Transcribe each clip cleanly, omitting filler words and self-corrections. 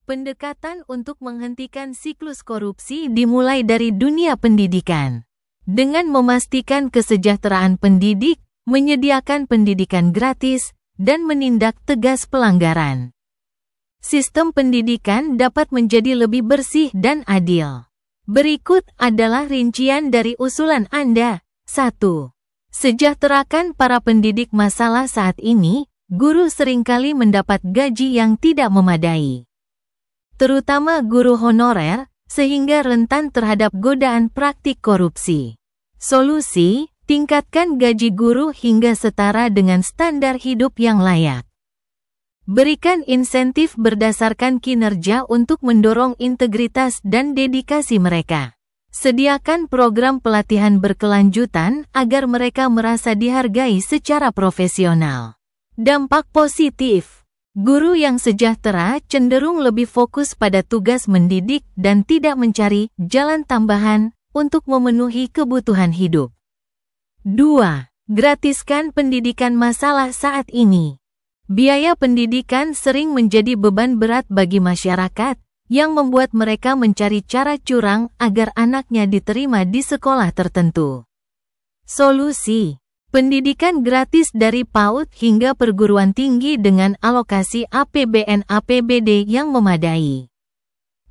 Pendekatan untuk menghentikan siklus korupsi dimulai dari dunia pendidikan. Dengan memastikan kesejahteraan pendidik, menyediakan pendidikan gratis, dan menindak tegas pelanggaran. Sistem pendidikan dapat menjadi lebih bersih dan adil. Berikut adalah rincian dari usulan Anda. 1. Sejahterakan para pendidik. Masalah saat ini, guru seringkali mendapat gaji yang tidak memadai, terutama guru honorer, sehingga rentan terhadap godaan praktik korupsi. Solusi, tingkatkan gaji guru hingga setara dengan standar hidup yang layak. Berikan insentif berdasarkan kinerja untuk mendorong integritas dan dedikasi mereka. Sediakan program pelatihan berkelanjutan agar mereka merasa dihargai secara profesional. Dampak positif. Guru yang sejahtera cenderung lebih fokus pada tugas mendidik dan tidak mencari jalan tambahan untuk memenuhi kebutuhan hidup. 2. Gratiskan pendidikan. Masalah saat ini, biaya pendidikan sering menjadi beban berat bagi masyarakat yang membuat mereka mencari cara curang agar anaknya diterima di sekolah tertentu. Solusi: pendidikan gratis dari PAUD hingga perguruan tinggi dengan alokasi APBN/APBD yang memadai.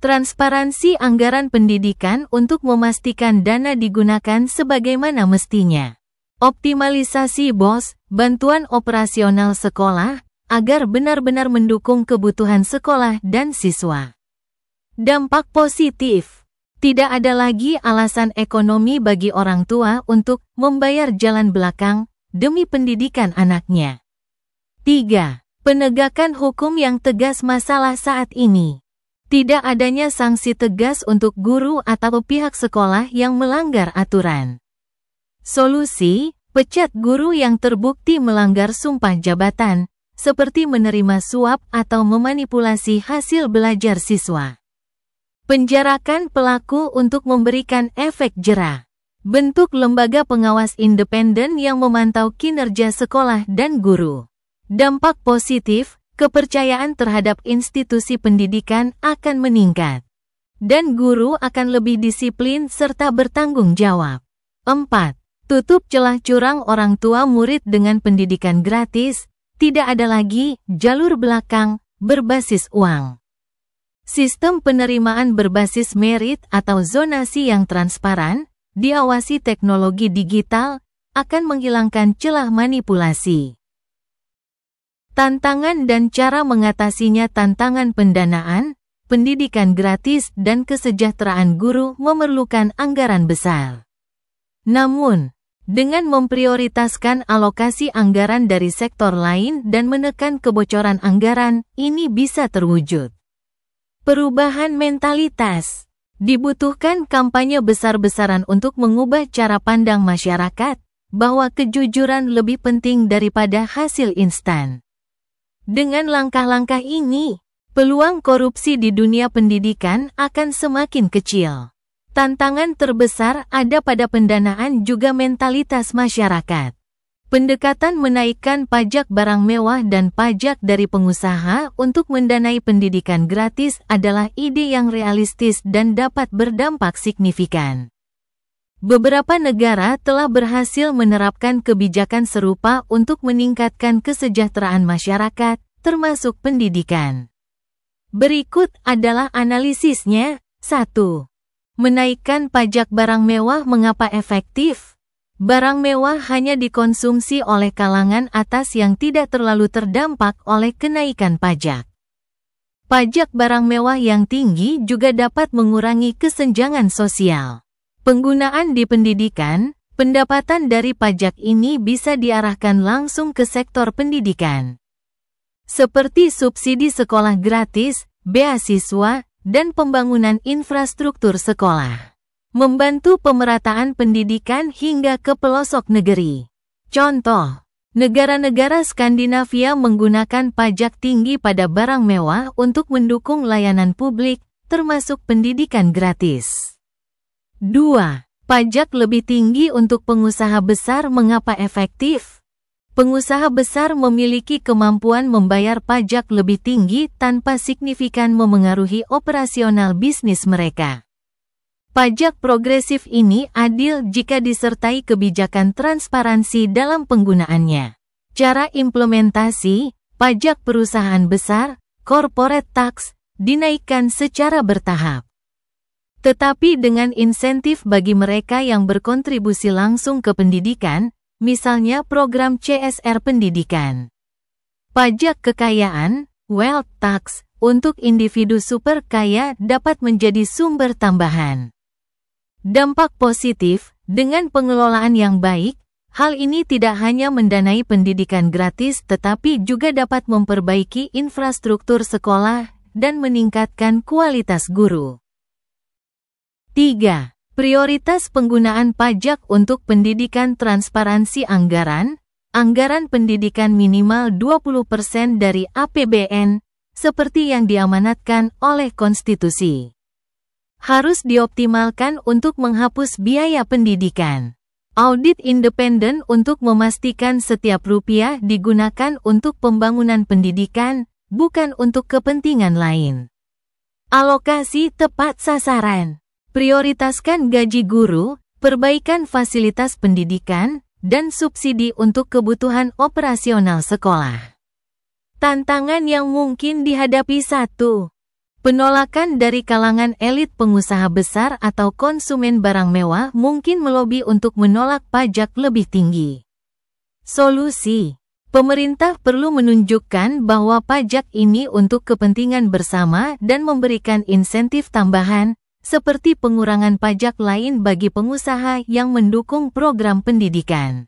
Transparansi anggaran pendidikan untuk memastikan dana digunakan sebagaimana mestinya. Optimalisasi BOS, bantuan operasional sekolah, agar benar-benar mendukung kebutuhan sekolah dan siswa. Dampak positif. Tidak ada lagi alasan ekonomi bagi orang tua untuk membayar jalan belakang demi pendidikan anaknya. 3. Penegakan hukum yang tegas. Masalah saat ini, tidak adanya sanksi tegas untuk guru atau pihak sekolah yang melanggar aturan. Solusi: pecat guru yang terbukti melanggar sumpah jabatan, seperti menerima suap atau memanipulasi hasil belajar siswa. Penjarakan pelaku untuk memberikan efek jera. Bentuk lembaga pengawas independen yang memantau kinerja sekolah dan guru. Dampak positif, kepercayaan terhadap institusi pendidikan akan meningkat, dan guru akan lebih disiplin serta bertanggung jawab. 4. Tutup celah curang orang tua murid dengan pendidikan gratis. Tidak ada lagi jalur belakang berbasis uang. Sistem penerimaan berbasis merit atau zonasi yang transparan, diawasi teknologi digital, akan menghilangkan celah manipulasi. Tantangan dan cara mengatasinya. Tantangan pendanaan, pendidikan gratis dan kesejahteraan guru memerlukan anggaran besar. Namun, dengan memprioritaskan alokasi anggaran dari sektor lain dan menekan kebocoran anggaran, ini bisa terwujud. Perubahan mentalitas. Dibutuhkan kampanye besar-besaran untuk mengubah cara pandang masyarakat bahwa kejujuran lebih penting daripada hasil instan. Dengan langkah-langkah ini, peluang korupsi di dunia pendidikan akan semakin kecil. Tantangan terbesar ada pada pendanaan juga mentalitas masyarakat. Pendekatan menaikkan pajak barang mewah dan pajak dari pengusaha untuk mendanai pendidikan gratis adalah ide yang realistis dan dapat berdampak signifikan. Beberapa negara telah berhasil menerapkan kebijakan serupa untuk meningkatkan kesejahteraan masyarakat, termasuk pendidikan. Berikut adalah analisisnya. 1. Menaikkan pajak barang mewah. Mengapa efektif? Barang mewah hanya dikonsumsi oleh kalangan atas yang tidak terlalu terdampak oleh kenaikan pajak. Pajak barang mewah yang tinggi juga dapat mengurangi kesenjangan sosial. Penggunaan di pendidikan, pendapatan dari pajak ini bisa diarahkan langsung ke sektor pendidikan, seperti subsidi sekolah gratis, beasiswa, dan pembangunan infrastruktur sekolah. Membantu pemerataan pendidikan hingga ke pelosok negeri. Contoh, negara-negara Skandinavia menggunakan pajak tinggi pada barang mewah untuk mendukung layanan publik, termasuk pendidikan gratis. 2. Pajak lebih tinggi untuk pengusaha besar. Mengapa efektif? Pengusaha besar memiliki kemampuan membayar pajak lebih tinggi tanpa signifikan memengaruhi operasional bisnis mereka. Pajak progresif ini adil jika disertai kebijakan transparansi dalam penggunaannya. Cara implementasi, pajak perusahaan besar, corporate tax, dinaikkan secara bertahap. Tetapi dengan insentif bagi mereka yang berkontribusi langsung ke pendidikan, misalnya program CSR pendidikan. Pajak kekayaan, wealth tax, untuk individu super kaya dapat menjadi sumber tambahan. Dampak positif, dengan pengelolaan yang baik, hal ini tidak hanya mendanai pendidikan gratis tetapi juga dapat memperbaiki infrastruktur sekolah dan meningkatkan kualitas guru. 3. Prioritas penggunaan pajak untuk pendidikan. Transparansi anggaran. Anggaran pendidikan minimal 20% dari APBN, seperti yang diamanatkan oleh konstitusi. Harus dioptimalkan untuk menghapus biaya pendidikan. Audit independen untuk memastikan setiap rupiah digunakan untuk pembangunan pendidikan, bukan untuk kepentingan lain. Alokasi tepat sasaran. Prioritaskan gaji guru, perbaikan fasilitas pendidikan, dan subsidi untuk kebutuhan operasional sekolah. Tantangan yang mungkin dihadapi. 1. Penolakan dari kalangan elit. Pengusaha besar atau konsumen barang mewah mungkin melobi untuk menolak pajak lebih tinggi. Solusi: pemerintah perlu menunjukkan bahwa pajak ini untuk kepentingan bersama dan memberikan insentif tambahan, seperti pengurangan pajak lain bagi pengusaha yang mendukung program pendidikan.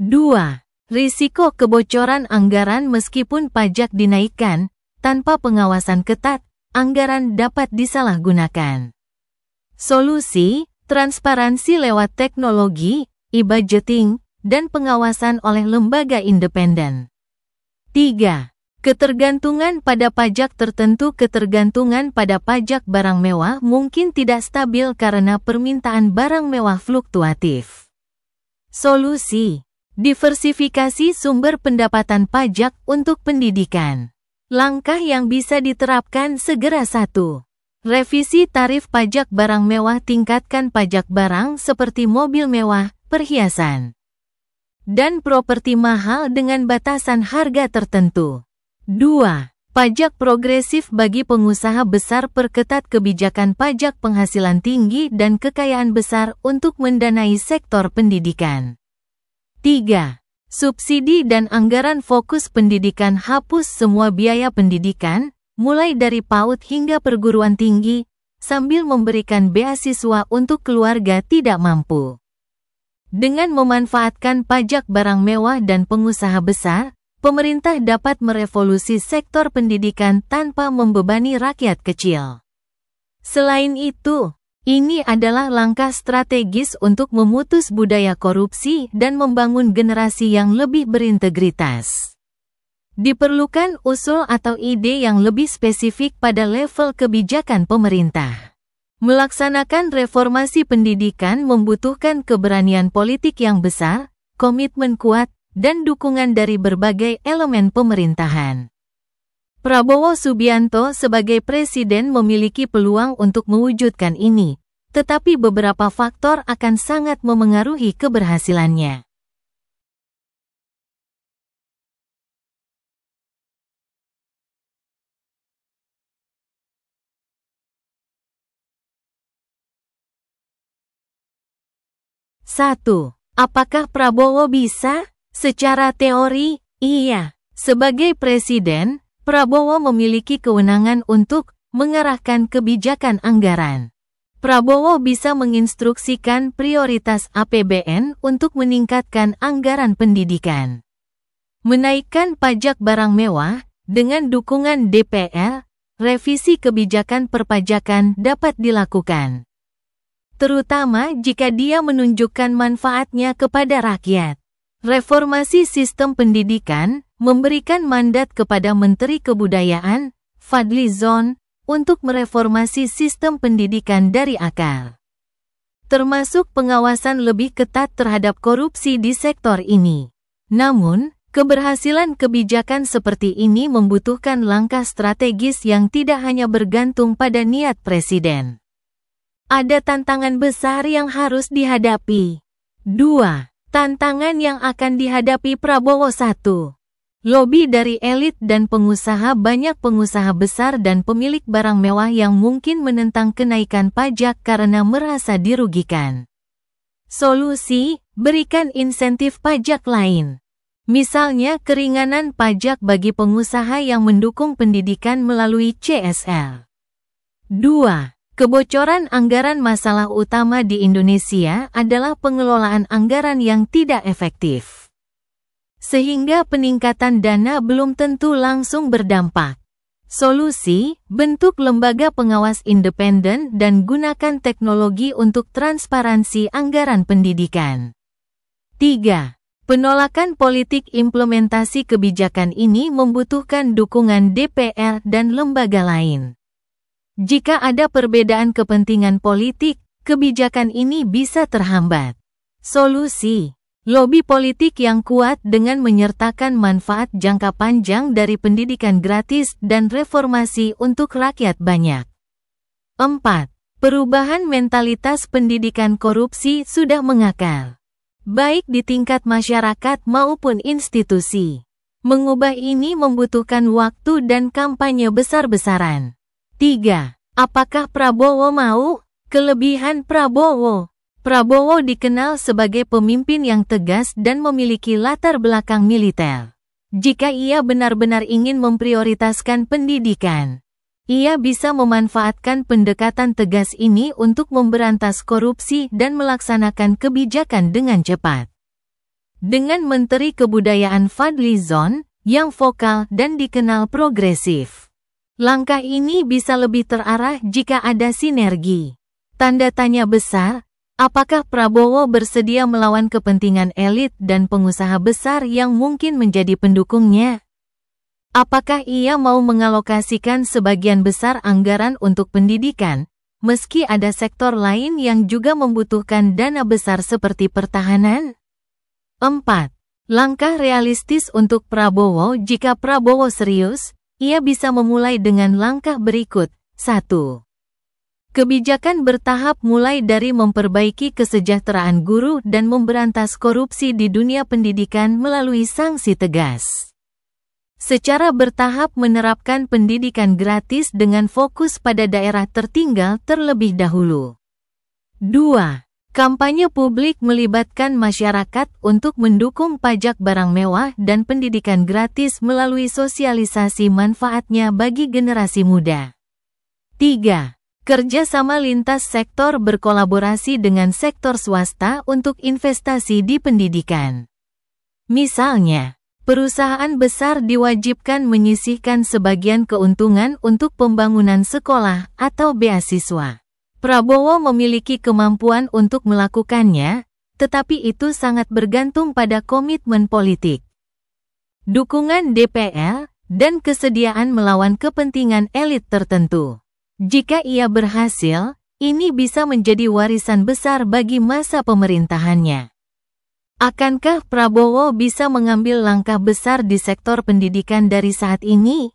2. Risiko kebocoran anggaran. Meskipun pajak dinaikkan, tanpa pengawasan ketat, anggaran dapat disalahgunakan. Solusi: transparansi lewat teknologi, e-budgeting, dan pengawasan oleh lembaga independen. 3. Ketergantungan pada pajak tertentu. Ketergantungan pada pajak barang mewah mungkin tidak stabil karena permintaan barang mewah fluktuatif. Solusi: diversifikasi sumber pendapatan pajak untuk pendidikan. Langkah yang bisa diterapkan segera. 1. Revisi tarif pajak barang mewah. Tingkatkan pajak barang seperti mobil mewah, perhiasan, dan properti mahal dengan batasan harga tertentu. 2. Pajak progresif bagi pengusaha besar. Perketat kebijakan pajak penghasilan tinggi dan kekayaan besar untuk mendanai sektor pendidikan. 3. Subsidi dan anggaran fokus pendidikan. Hapus semua biaya pendidikan, mulai dari PAUD hingga perguruan tinggi, sambil memberikan beasiswa untuk keluarga tidak mampu. Dengan memanfaatkan pajak barang mewah dan pengusaha besar, pemerintah dapat merevolusi sektor pendidikan tanpa membebani rakyat kecil. Selain itu, ini adalah langkah strategis untuk memutus budaya korupsi dan membangun generasi yang lebih berintegritas. Diperlukan usul atau ide yang lebih spesifik pada level kebijakan pemerintah. Melaksanakan reformasi pendidikan membutuhkan keberanian politik yang besar, komitmen kuat, dan dukungan dari berbagai elemen pemerintahan. Prabowo Subianto sebagai presiden memiliki peluang untuk mewujudkan ini, tetapi beberapa faktor akan sangat memengaruhi keberhasilannya. Satu. Apakah Prabowo bisa? Secara teori, iya. Sebagai presiden, Prabowo memiliki kewenangan untuk mengarahkan kebijakan anggaran. Prabowo bisa menginstruksikan prioritas APBN untuk meningkatkan anggaran pendidikan. Menaikkan pajak barang mewah, dengan dukungan DPR, revisi kebijakan perpajakan dapat dilakukan. Terutama jika dia menunjukkan manfaatnya kepada rakyat. Reformasi sistem pendidikan memberikan mandat kepada Menteri Kebudayaan, Fadly Zon, untuk mereformasi sistem pendidikan dari akar. Termasuk pengawasan lebih ketat terhadap korupsi di sektor ini. Namun, keberhasilan kebijakan seperti ini membutuhkan langkah strategis yang tidak hanya bergantung pada niat presiden. Ada tantangan besar yang harus dihadapi. 2. Tantangan yang akan dihadapi Prabowo. 1. Lobi dari elit dan pengusaha. Banyak pengusaha besar dan pemilik barang mewah yang mungkin menentang kenaikan pajak karena merasa dirugikan. Solusi: berikan insentif pajak lain. Misalnya keringanan pajak bagi pengusaha yang mendukung pendidikan melalui CSR. 2. Kebocoran anggaran. Masalah utama di Indonesia adalah pengelolaan anggaran yang tidak efektif, sehingga peningkatan dana belum tentu langsung berdampak. Solusi: bentuk lembaga pengawas independen dan gunakan teknologi untuk transparansi anggaran pendidikan. 3. Penolakan politik. Implementasi kebijakan ini membutuhkan dukungan DPR dan lembaga lain. Jika ada perbedaan kepentingan politik, kebijakan ini bisa terhambat. Solusi: lobi politik yang kuat dengan menyertakan manfaat jangka panjang dari pendidikan gratis dan reformasi untuk rakyat banyak. 4. Perubahan mentalitas. Pendidikan korupsi sudah mengakar, baik di tingkat masyarakat maupun institusi. Mengubah ini membutuhkan waktu dan kampanye besar-besaran. 3. Apakah Prabowo mau? Kelebihan Prabowo. Prabowo dikenal sebagai pemimpin yang tegas dan memiliki latar belakang militer. Jika ia benar-benar ingin memprioritaskan pendidikan, ia bisa memanfaatkan pendekatan tegas ini untuk memberantas korupsi dan melaksanakan kebijakan dengan cepat. Dengan Menteri Kebudayaan Fadly Zon, yang vokal dan dikenal progresif, langkah ini bisa lebih terarah jika ada sinergi. Tanda tanya besar, apakah Prabowo bersedia melawan kepentingan elit dan pengusaha besar yang mungkin menjadi pendukungnya? Apakah ia mau mengalokasikan sebagian besar anggaran untuk pendidikan, meski ada sektor lain yang juga membutuhkan dana besar seperti pertahanan? 4. Langkah realistis untuk Prabowo. Jika Prabowo serius, ia bisa memulai dengan langkah berikut. 1. Kebijakan bertahap mulai dari memperbaiki kesejahteraan guru dan memberantas korupsi di dunia pendidikan melalui sanksi tegas. Secara bertahap menerapkan pendidikan gratis dengan fokus pada daerah tertinggal terlebih dahulu. 2. Kampanye publik melibatkan masyarakat untuk mendukung pajak barang mewah dan pendidikan gratis melalui sosialisasi manfaatnya bagi generasi muda. 3. Kerjasama lintas sektor. Berkolaborasi dengan sektor swasta untuk investasi di pendidikan. Misalnya, perusahaan besar diwajibkan menyisihkan sebagian keuntungan untuk pembangunan sekolah atau beasiswa. Prabowo memiliki kemampuan untuk melakukannya, tetapi itu sangat bergantung pada komitmen politik, dukungan DPR, dan kesediaan melawan kepentingan elit tertentu. Jika ia berhasil, ini bisa menjadi warisan besar bagi masa pemerintahannya. Akankah Prabowo bisa mengambil langkah besar di sektor pendidikan dari saat ini?